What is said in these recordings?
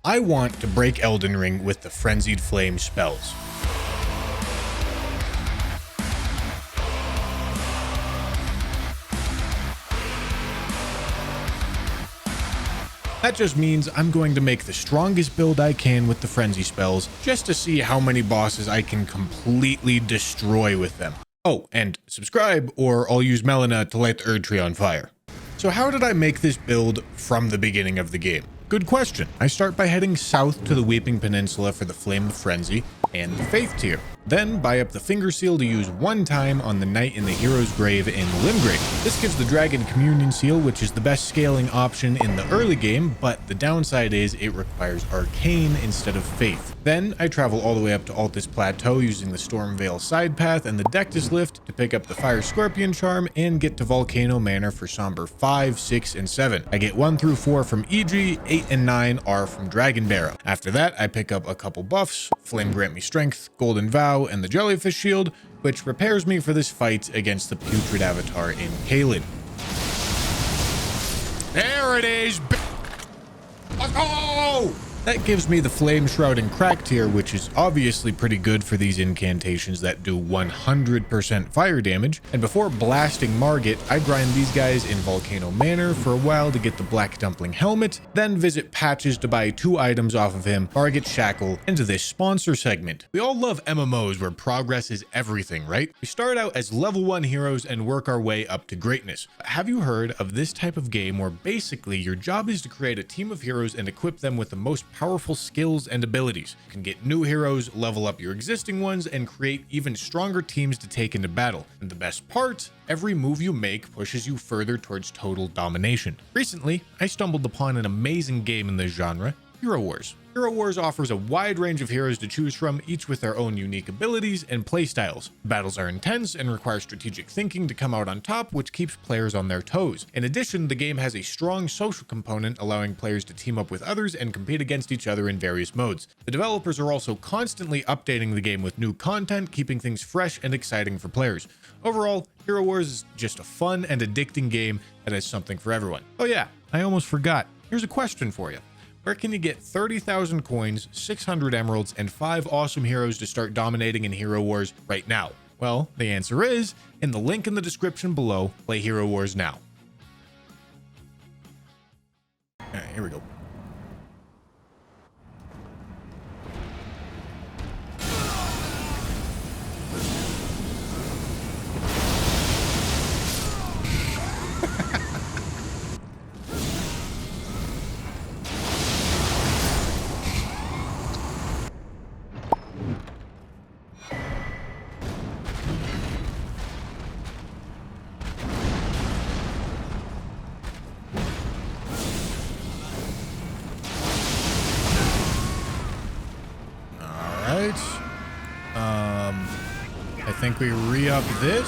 I want to break Elden Ring with the Frenzied Flame spells. That just means I'm going to make the strongest build I can with the frenzy spells, just to see how many bosses I can completely destroy with them. Oh, and subscribe or I'll use Melina to light the Erd Tree on fire. So how did I make this build from the beginning of the game? Good question. I start by heading south to the Weeping Peninsula for the Flame of Frenzy and the Faith tier. Then buy up the Finger Seal to use one time on the Knight in the Hero's Grave in Limgrave. This gives the Dragon Communion Seal, which is the best scaling option in the early game, but the downside is it requires Arcane instead of Faith. Then I travel all the way up to Altus Plateau using the Stormvale side path and the Dectus Lift to pick up the Fire Scorpion Charm and get to Volcano Manor for Somber 5, 6, and 7. I get 1 through 4 from EG, 8 and 9 are from Dragon Barrow. After that, I pick up a couple buffs, Flame Grant Me Strength, Golden Vow, and the Jellyfish Shield, which prepares me for this fight against the Putrid Avatar in Caelid. There it is! Let's go! That gives me the Flame Shroud and Crack tier, which is obviously pretty good for these incantations that do 100% fire damage. And before blasting Margit, I grind these guys in Volcano Manor for a while to get the Black Dumpling Helmet, then visit Patches to buy 2 items off of him, Margit Shackle, into this sponsor segment. We all love MMOs where progress is everything, right? We start out as level 1 heroes and work our way up to greatness. Have you heard of this type of game where basically your job is to create a team of heroes and equip them with the most powerful skills and abilities? You can get new heroes, level up your existing ones, and create even stronger teams to take into battle. And the best part, every move you make pushes you further towards total domination. Recently, I stumbled upon an amazing game in this genre, Hero Wars. Hero Wars offers a wide range of heroes to choose from, each with their own unique abilities and playstyles. Battles are intense and require strategic thinking to come out on top, which keeps players on their toes. In addition, the game has a strong social component, allowing players to team up with others and compete against each other in various modes. The developers are also constantly updating the game with new content, keeping things fresh and exciting for players. Overall, Hero Wars is just a fun and addicting game that has something for everyone. Oh yeah, I almost forgot. Here's a question for you. Where can you get 30,000 coins, 600 emeralds, and 5 awesome heroes to start dominating in Hero Wars right now? Well, the answer is in the link in the description below. Play Hero Wars now. All right, here we go. I think we re-up this.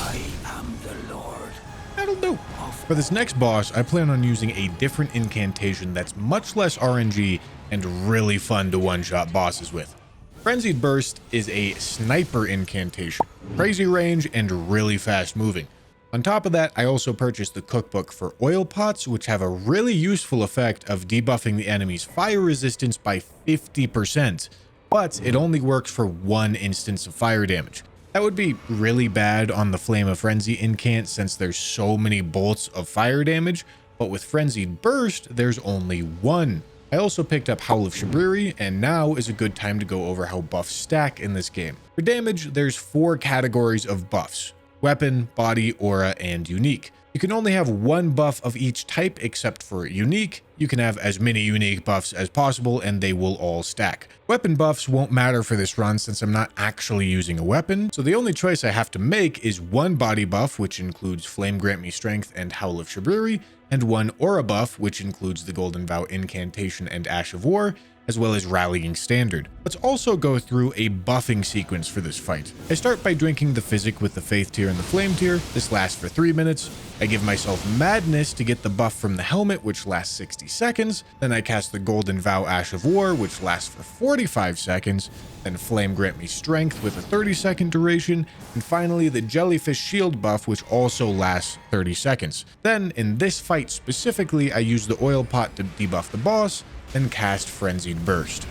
I am the Lord. That'll do. For this next boss, I plan on using a different incantation that's much less RNG and really fun to one-shot bosses with. Frenzied Burst is a sniper incantation, crazy range and really fast moving. On top of that, I also purchased the cookbook for oil pots, which have a really useful effect of debuffing the enemy's fire resistance by 50%, but it only works for 1 instance of fire damage. That would be really bad on the Flame of Frenzy incant since there's so many bolts of fire damage, but with Frenzied Burst, there's only 1. I also picked up Howl of Shabriri, and now is a good time to go over how buffs stack in this game. For damage, there's 4 categories of buffs: weapon, body, aura, and unique. You can only have 1 buff of each type except for unique. You can have as many unique buffs as possible and they will all stack. Weapon buffs won't matter for this run since I'm not actually using a weapon, so the only choice I have to make is 1 body buff, which includes Flame Grant Me Strength and Howl of Shabriri, and 1 aura buff, which includes the Golden Vow incantation and Ash of War, as well as rallying standard. Let's also go through a buffing sequence for this fight. I start by drinking the physic with the faith tier and the flame tier. This lasts for 3 minutes. I give myself madness to get the buff from the helmet, which lasts 60 seconds. Then I cast the golden vow ash of war, which lasts for 45 seconds. Then flame grant me strength with a 30-second duration. And finally the jellyfish shield buff, which also lasts 30 seconds. Then in this fight specifically, I use the oil pot to debuff the boss, then cast frenzied burst.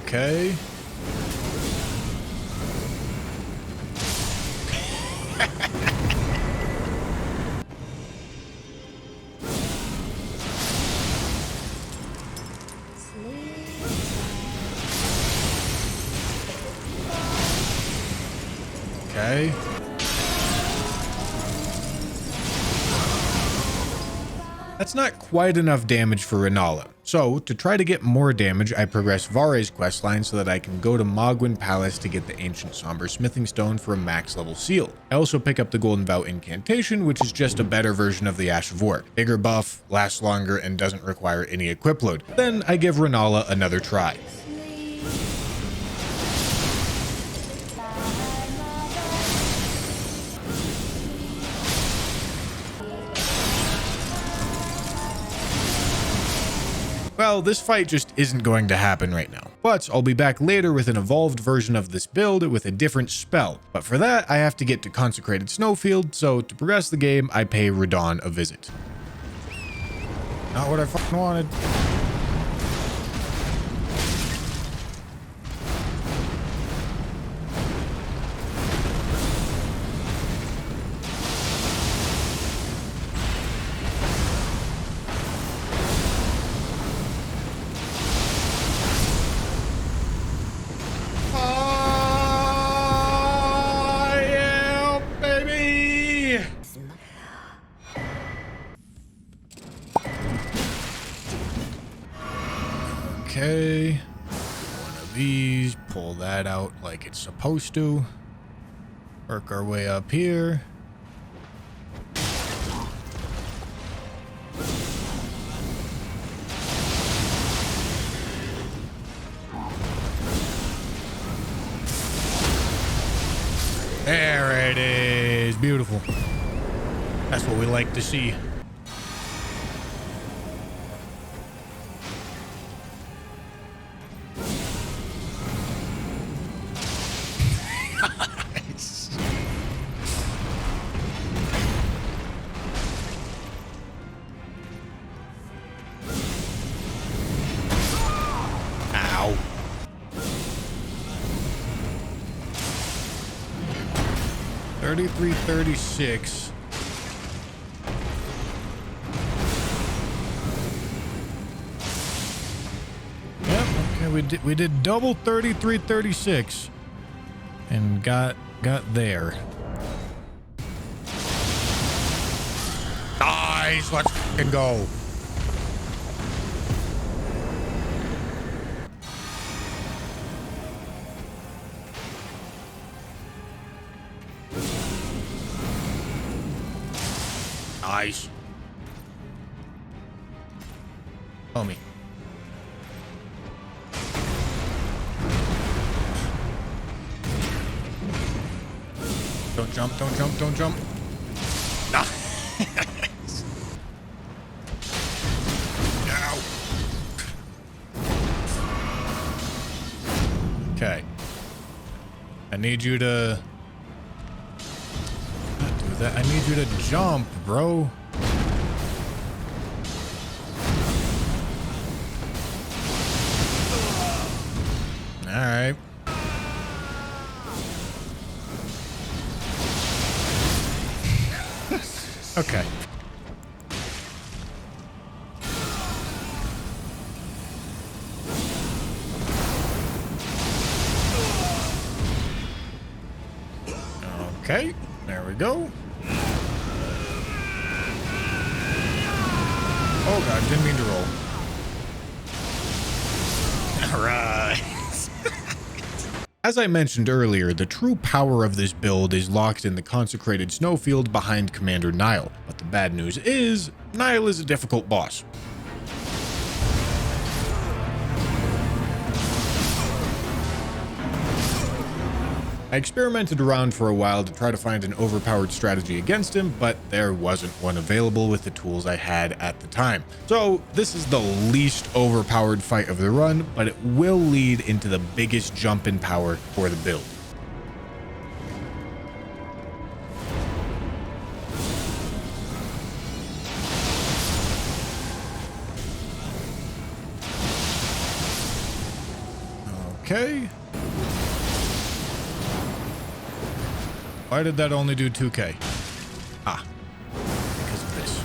Okay. Okay. That's not quite enough damage for Renala. So, to try to get more damage, I progress Vare's questline so that I can go to Mogwyn Palace to get the Ancient Somber Smithing Stone for a max level seal. I also pick up the Golden Vow incantation, which is just a better version of the Ash of War. Bigger buff, lasts longer, and doesn't require any equip load. Then I give Renala another try. Well, this fight just isn't going to happen right now, but I'll be back later with an evolved version of this build with a different spell. But for that, I have to get to Consecrated Snowfield, so to progress the game, I pay Radon a visit. Not what I fucking wanted. Okay, one of these, pull that out like it's supposed to. Work our way up here. There it is, beautiful. That's what we like to see. Ow. 33-36. Yep, okay, we did double 33-36 and got there. Nice, let's fucking go. Nice. Homie. Don't jump, don't jump, don't jump. Ah. Ow. Okay. I need you to... that I need you to jump, bro. All right. Okay. Okay, there we go. Oh god, didn't mean to roll. All right. As I mentioned earlier, the true power of this build is locked in the consecrated snowfield behind Commander Nile. But the bad news is, Nile is a difficult boss. I experimented around for a while to try to find an overpowered strategy against him, but there wasn't one available with the tools I had at the time. So this is the least overpowered fight of the run, but it will lead into the biggest jump in power for the build. Okay. Why did that only do 2k? Ah, because of this.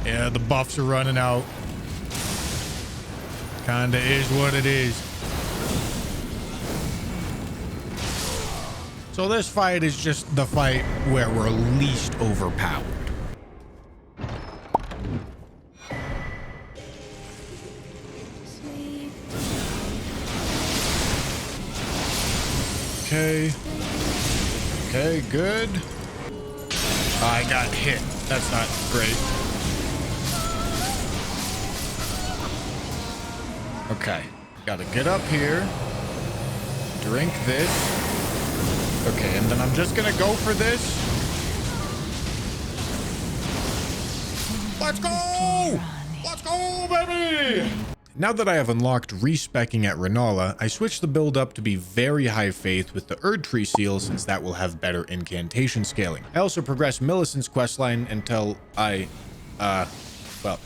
Yeah, the buffs are running out. Kinda is what it is. So this fight is just the fight where we're least overpowered. Okay. Okay, good. I got hit. That's not great. Okay. Gotta get up here. Drink this. Okay, and then I'm just gonna go for this. Let's go! Let's go, baby! Now that I have unlocked respecking at Renala, I switched the build up to be very high faith with the Erd Tree seal, since that will have better incantation scaling. I also progressed Millicent's questline until well,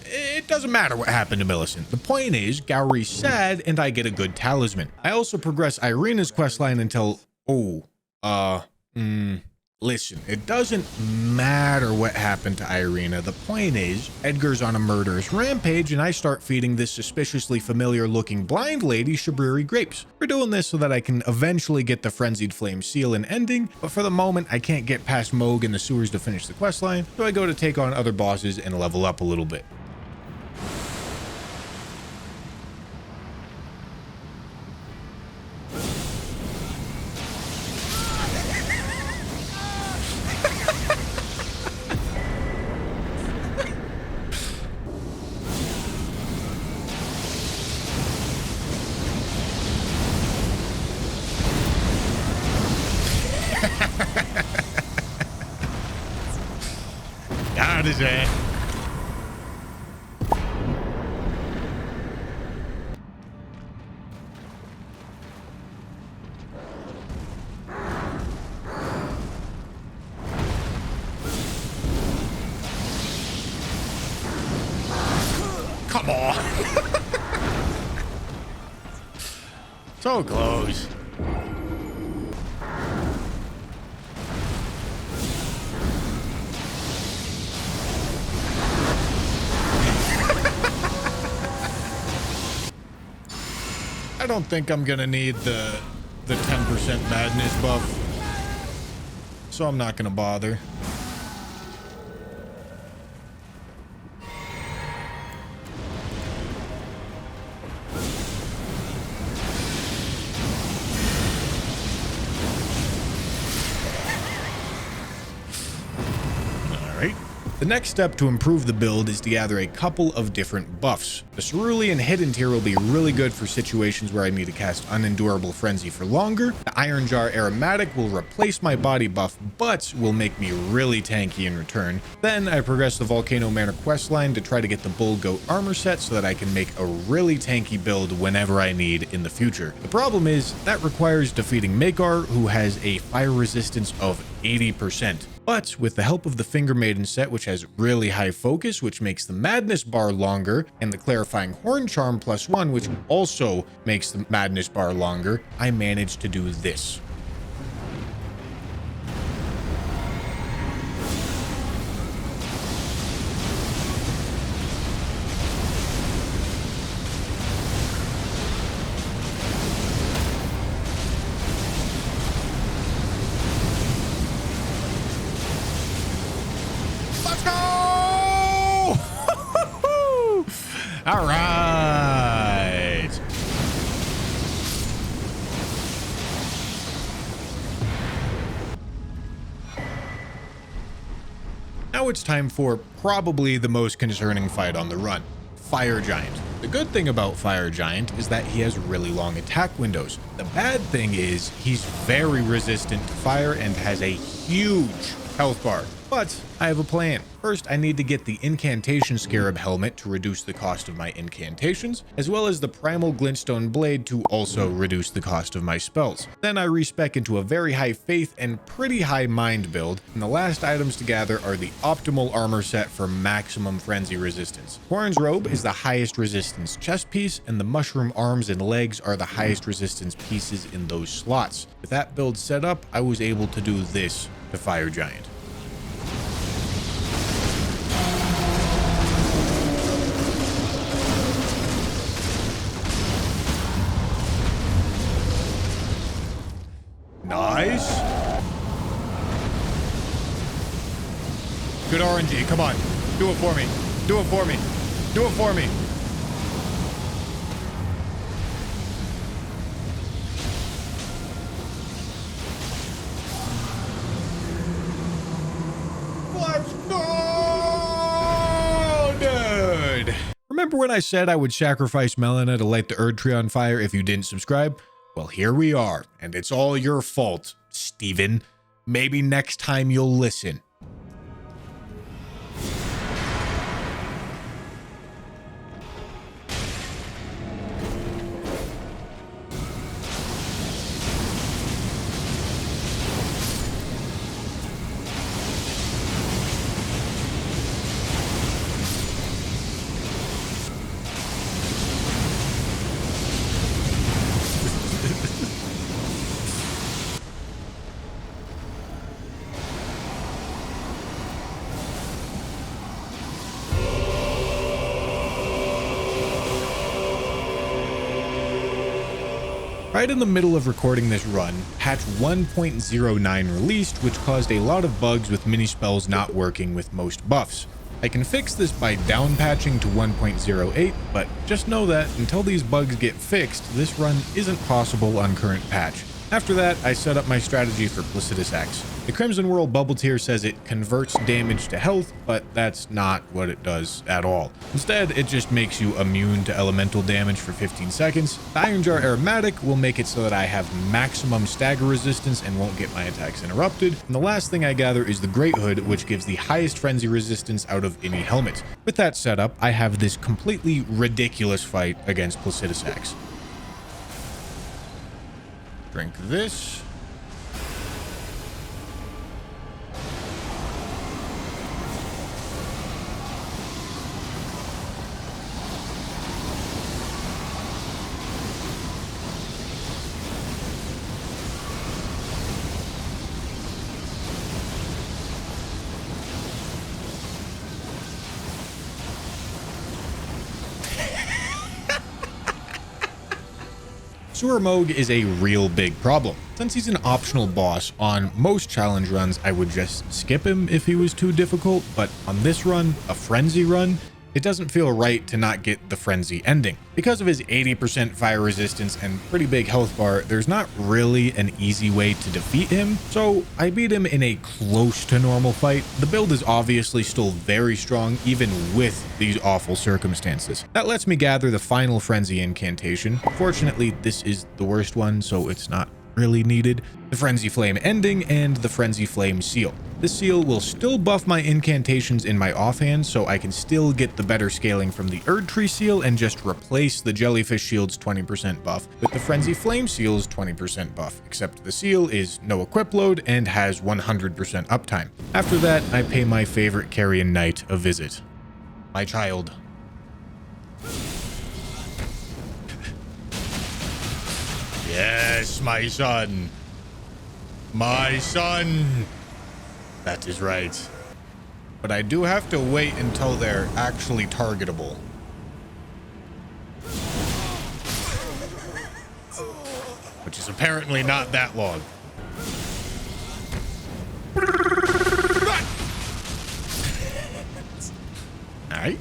it doesn't matter what happened to Millicent. The point is, Gowry's sad and I get a good talisman. I also progress Irina's questline until, listen, it doesn't matter what happened to Irina. The point is, Edgar's on a murderous rampage and I start feeding this suspiciously familiar looking blind lady Shabriri grapes. We're doing this so that I can eventually get the Frenzied Flame seal and ending, but for the moment I can't get past Moog in the sewers to finish the questline, so I go to take on other bosses and level up a little bit. That is it. Come on. So close. I don't think I'm gonna need the 10% madness buff, so I'm not gonna bother. The next step to improve the build is to gather a couple of different buffs. The Cerulean Hidden tier will be really good for situations where I need to cast Unendurable Frenzy for longer. The Iron Jar Aromatic will replace my body buff, but will make me really tanky in return. Then I progress the Volcano Manor questline to try to get the Bull Goat armor set so that I can make a really tanky build whenever I need in the future. The problem is that requires defeating Makar, who has a fire resistance of 80%. But with the help of the Finger Maiden set, which has really high focus, which makes the Madness bar longer, and the Clarifying Horn Charm +1, which also makes the Madness bar longer, I managed to do this. All right. Now it's time for probably the most concerning fight on the run, Fire Giant. The good thing about Fire Giant is that he has really long attack windows. The bad thing is he's very resistant to fire and has a huge health bar. But I have a plan. First, I need to get the Incantation Scarab helmet to reduce the cost of my incantations, as well as the Primal Glintstone blade to also reduce the cost of my spells. Then I respec into a very high faith and pretty high mind build, and the last items to gather are the optimal armor set for maximum frenzy resistance. Corrin's robe is the highest resistance chest piece, and the mushroom arms and legs are the highest resistance pieces in those slots. With that build set up, I was able to do this to Fire Giant. Nice. Good RNG. Come on. Do it for me. Do it for me. Do it for me. Let's go, dude. Remember when I said I would sacrifice Melina to light the Erd Tree on fire if you didn't subscribe? Well, here we are, and it's all your fault, Steven. Maybe next time you'll listen. Right in the middle of recording this run, patch 1.09 released, which caused a lot of bugs with mini spells not working with most buffs. I can fix this by down patching to 1.08, but just know that until these bugs get fixed, this run isn't possible on current patch. After that, I set up my strategy for Placidus X. The Crimson World bubble tier says it converts damage to health, but that's not what it does at all. Instead, it just makes you immune to elemental damage for 15 seconds. The Iron Jar Aromatic will make it so that I have maximum stagger resistance and won't get my attacks interrupted. And the last thing I gather is the Great Hood, which gives the highest frenzy resistance out of any helmet. With that setup, I have this completely ridiculous fight against Placidus X. Drink this. Sewer Moog is a real big problem. Since he's an optional boss, on most challenge runs I would just skip him if he was too difficult, but on this run, a frenzy run, it doesn't feel right to not get the frenzy ending. Because of his 80% fire resistance and pretty big health bar, there's not really an easy way to defeat him, so I beat him in a close to normal fight. The build is obviously still very strong even with these awful circumstances. That lets me gather the final frenzy incantation. Fortunately, this is the worst one, so it's not really needed. The Frenzy Flame ending and the Frenzy Flame seal. This seal will still buff my incantations in my offhand, so I can still get the better scaling from the Erd Tree seal and just replace the Jellyfish Shield's 20% buff with the Frenzy Flame seal's 20% buff, except the seal is no equip load and has 100% uptime. After that, I pay my favorite Carrion Knight a visit. My child. Yes, my son. My son. That is right. But I do have to wait until they're actually targetable. Which is apparently not that long. Alright.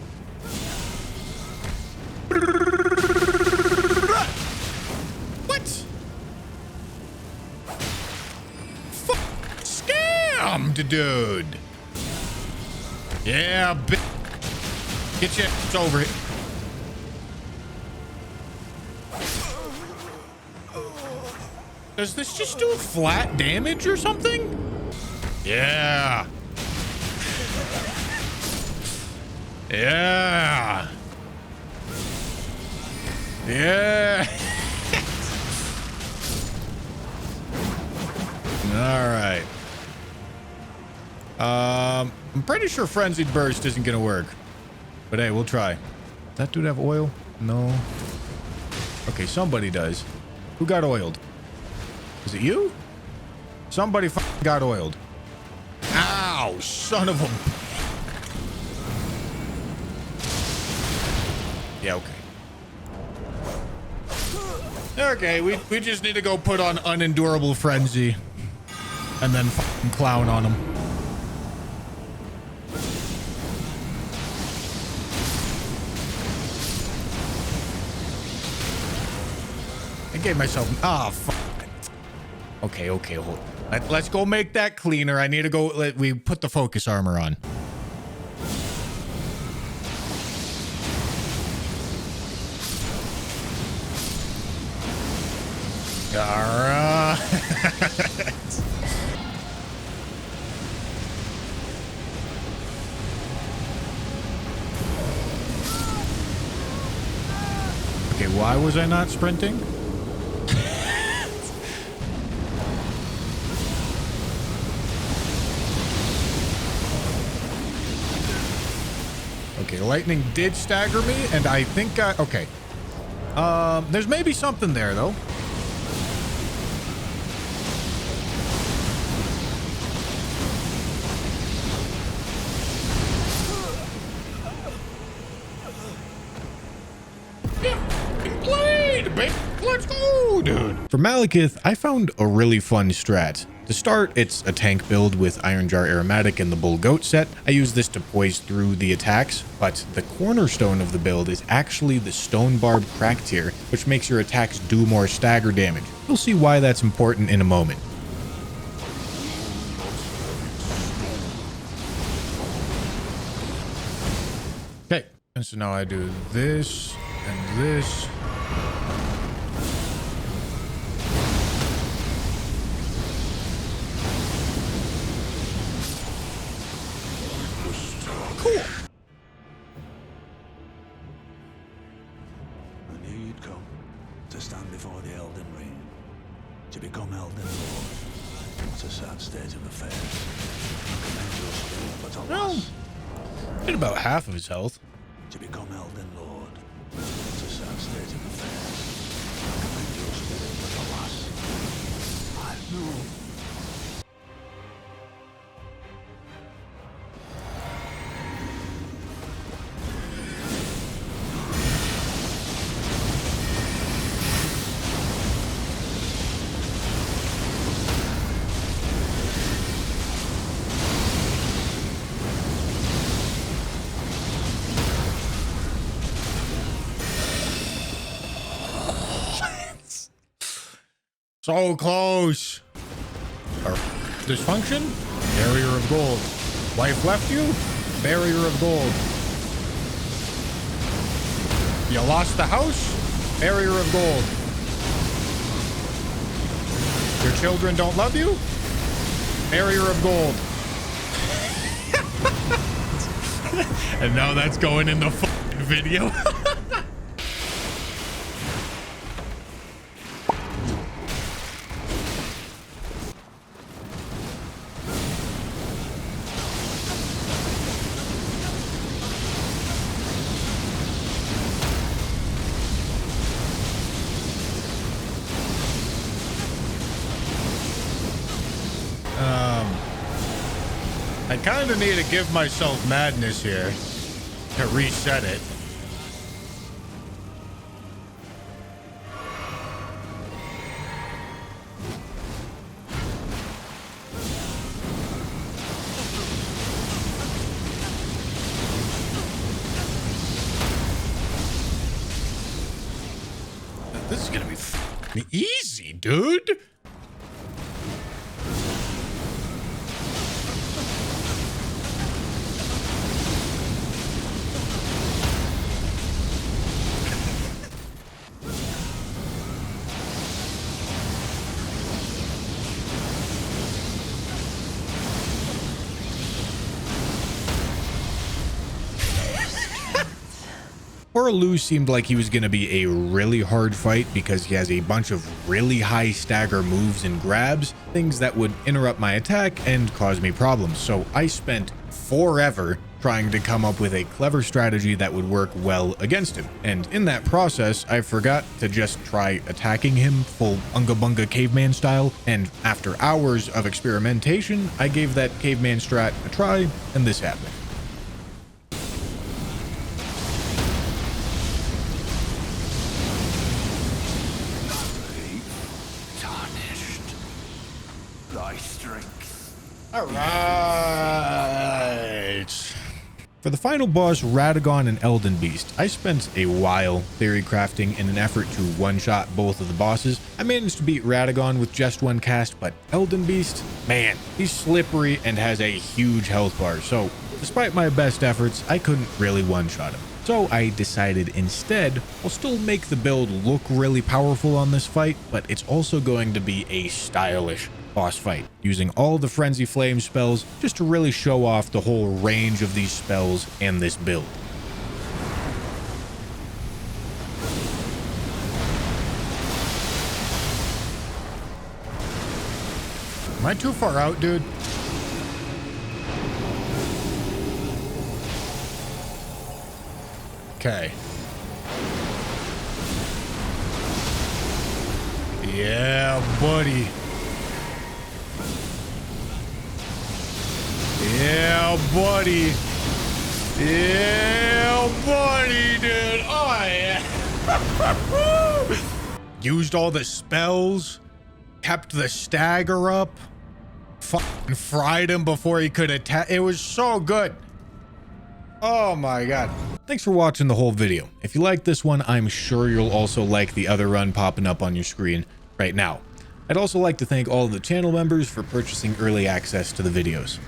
slammed, dude. Yeah, get your ass over it. Does this just do flat damage or something? Yeah. Yeah. Yeah. All right. I'm pretty sure Frenzied Burst isn't gonna work. But hey, we'll try. Does that dude have oil? No. Okay, somebody does. Who got oiled? Is it you? Somebody got oiled. Ow, son of a... Yeah, okay. Okay, we just need to go put on Unendurable Frenzy. And then clown on him. I gave myself... Ah, fuck. Okay, hold on. Let's go make that cleaner. I need to go... We put the focus armor on. Alright. Okay, why was I not sprinting? Okay, lightning did stagger me, and I think okay. There's maybe something there, though. Blade, babe. Let's go, dude. For Malekith, I found a really fun strat. To start, it's a tank build with Iron Jar Aromatic and the Bull Goat set. I use this to poise through the attacks, but the cornerstone of the build is actually the Stone Barb Crack tier, which makes your attacks do more stagger damage. You'll see why that's important in a moment. Okay, and so now I do this and this. Cool. I knew you'd come to stand before the Elden Ring, to become Elden Lord. What a sad state of affairs. I commend your spirit, but alas, Did about half of his health. to become Elden Lord. What a sad state of affairs. I commend your spirit, but alas, I know. So close. Or dysfunction? Barrier of gold. Wife left you? Barrier of gold. You lost the house? Barrier of gold. Your children don't love you? Barrier of gold. And now that's going in the fucking video. I kind of need to give myself madness here to reset it. This is gonna be f***ing easy, dude. Orlu seemed like he was going to be a really hard fight because he has a bunch of really high stagger moves and grabs, things that would interrupt my attack and cause me problems. So I spent forever trying to come up with a clever strategy that would work well against him. And in that process, I forgot to just try attacking him full Unga Bunga caveman style. And after hours of experimentation, I gave that caveman strat a try, and this happened. Thy strength. All right. For the final boss, Radagon and Elden Beast, I spent a while theory crafting in an effort to one-shot both of the bosses. I managed to beat Radagon with just one cast, but Elden Beast, man, he's slippery and has a huge health bar. So despite my best efforts, I couldn't really one-shot him. So I decided instead, I'll still make the build look really powerful on this fight, but it's also going to be a stylish boss fight, using all the Frenzy Flame spells just to really show off the whole range of these spells and this build. Am I too far out, dude? Okay. Yeah, buddy. Yeah, buddy. Yeah, buddy, dude. Oh, yeah. Used all the spells. Kept the stagger up. Fucking fried him before he could attack. It was so good. Oh my god. Thanks for watching the whole video. If you like this one, I'm sure you'll also like the other run popping up on your screen right now. I'd also like to thank all of the channel members for purchasing early access to the videos.